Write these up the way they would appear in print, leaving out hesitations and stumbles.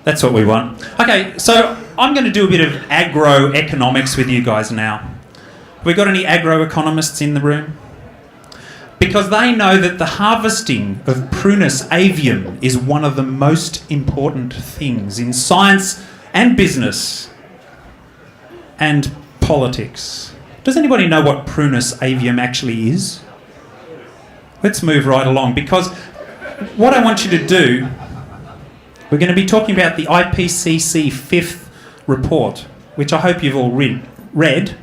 That's what we want. Okay, so I'm going to do a bit of agroeconomics with you guys now. Have we got any agroeconomists in the room? Because they know that the harvesting of Prunus Avium is one of the most important things in science and business and politics. Does anybody know what Prunus Avium actually is? Let's move right along, because what I want you to do, we're going to be talking about the IPCC 5th report, which I hope you've all read,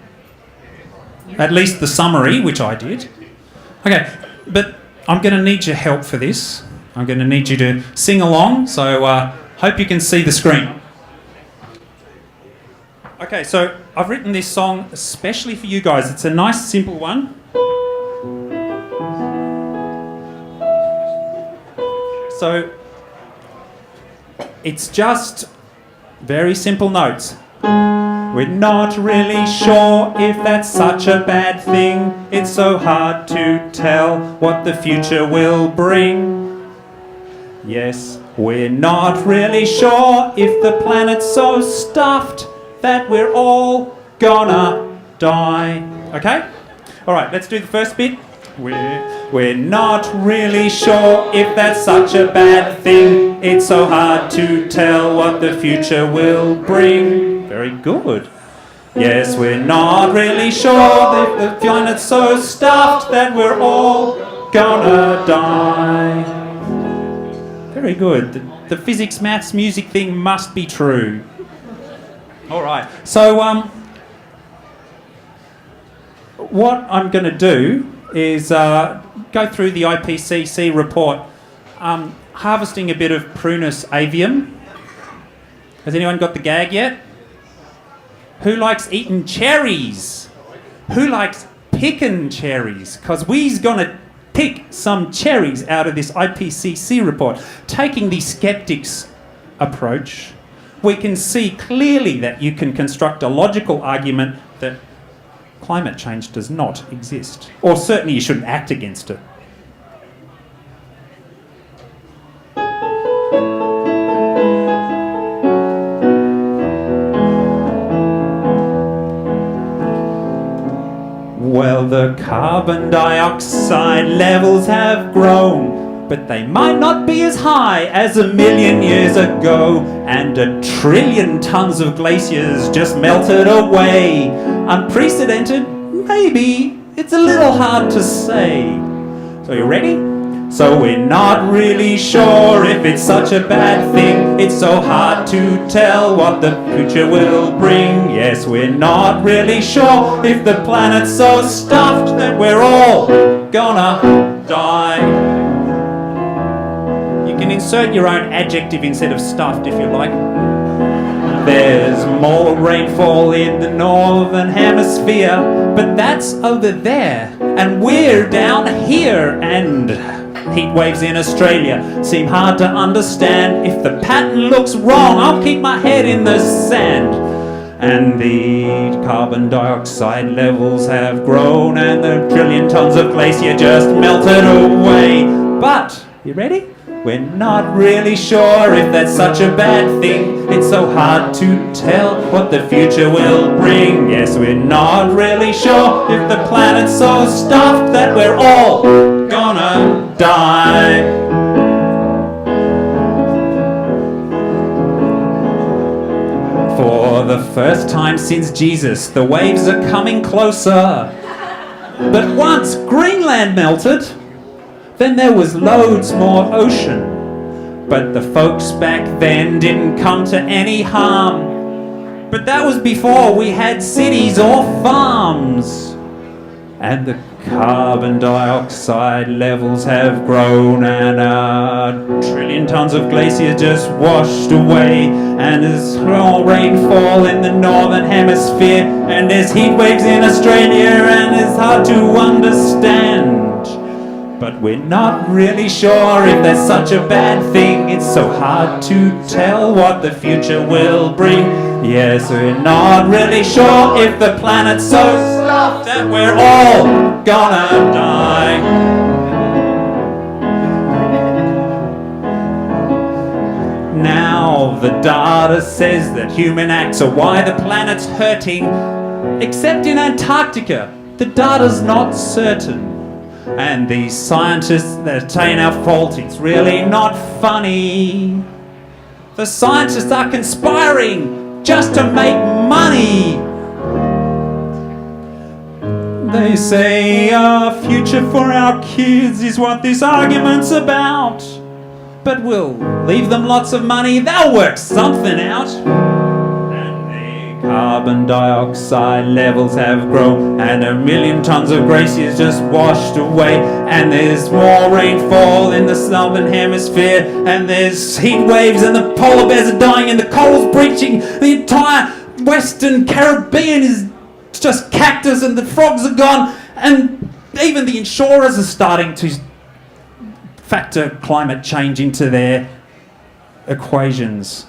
at least the summary, which I did. Okay, but I'm going to need your help for this. I'm going to need you to sing along, so hope you can see the screen. Okay, so I've written this song especially for you guys. It's a nice, simple one. So it's just very simple notes. We're not really sure if that's such a bad thing. It's so hard to tell what the future will bring. Yes, we're not really sure if the planet's so stuffed that we're all gonna die. Okay? Alright, let's do the first bit. We're not really sure if that's such a bad thing. It's so hard to tell what the future will bring. Very good. Yes, we're not really sure if the planet's so stuffed that we're all gonna die. Very good. The physics, maths, music thing must be true. All right. So what I'm going to do is go through the IPCC report, harvesting a bit of Prunus Avium. Has anyone got the gag yet? Who likes eating cherries? Who likes picking cherries? Because we's going to pick some cherries out of this IPCC report. Taking the skeptics approach, we can see clearly that you can construct a logical argument that climate change does not exist. Or certainly you shouldn't act against it. Well, the carbon dioxide levels have grown, but they might not be as high as 1 million years ago, and 1 trillion tons of glaciers just melted away. Unprecedented? Maybe. It's a little hard to say. So you ready? So we're not really sure if it's such a bad thing. It's so hard to tell what the future will bring. Yes, we're not really sure if the planet's so stuffed that we're all gonna die. You can insert your own adjective instead of stuffed if you like. There's more rainfall in the northern hemisphere, but that's over there, and we're down here, and heat waves in Australia seem hard to understand. If the pattern looks wrong, I'll keep my head in the sand. And the carbon dioxide levels have grown, and the 1 trillion tons of glacier just melted away. But, you ready? We're not really sure if that's such a bad thing. It's so hard to tell what the future will bring. Yes, we're not really sure if the planet's so stuffed that we're all gonna die. For the first time since Jesus, the waves are coming closer. But once Greenland melted, then there was loads more ocean. But the folks back then didn't come to any harm. But that was before we had cities or farms. And the carbon dioxide levels have grown, and 1 trillion tons of glacier just washed away. And there's more rainfall in the northern hemisphere, and there's heat waves in Australia, and it's hard to understand. But we're not really sure if that's such a bad thing. It's so hard to tell what the future will bring. Yes, we're not really sure if the planet's so stuffed that we're all gonna die. now the data says that human acts are why the planet's hurting. Except in Antarctica, the data's not certain. And these scientists that attain our fault, it's really not funny. The scientists are conspiring just to make money. They say our future for our kids is what this argument's about. But we'll leave them lots of money, they'll work something out. And the carbon dioxide levels have grown, and 1 million tons of glaciers just washed away. And there's more rainfall in the southern hemisphere, and there's heat waves, and the polar bears are dying, and the coal's breaching. The entire Western Caribbean is just cactus, and the frogs are gone, and even the insurers are starting to factor climate change into their equations.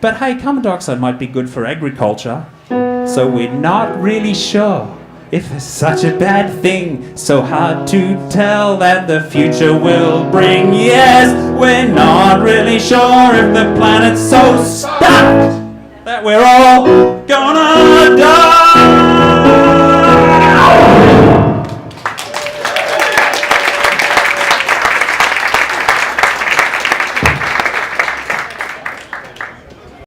But hey, carbon dioxide might be good for agriculture, so we're not really sure if it's such a bad thing. So hard to tell that the future will bring. Yes, we're not really sure if the planet's so stuffed that we're all gonna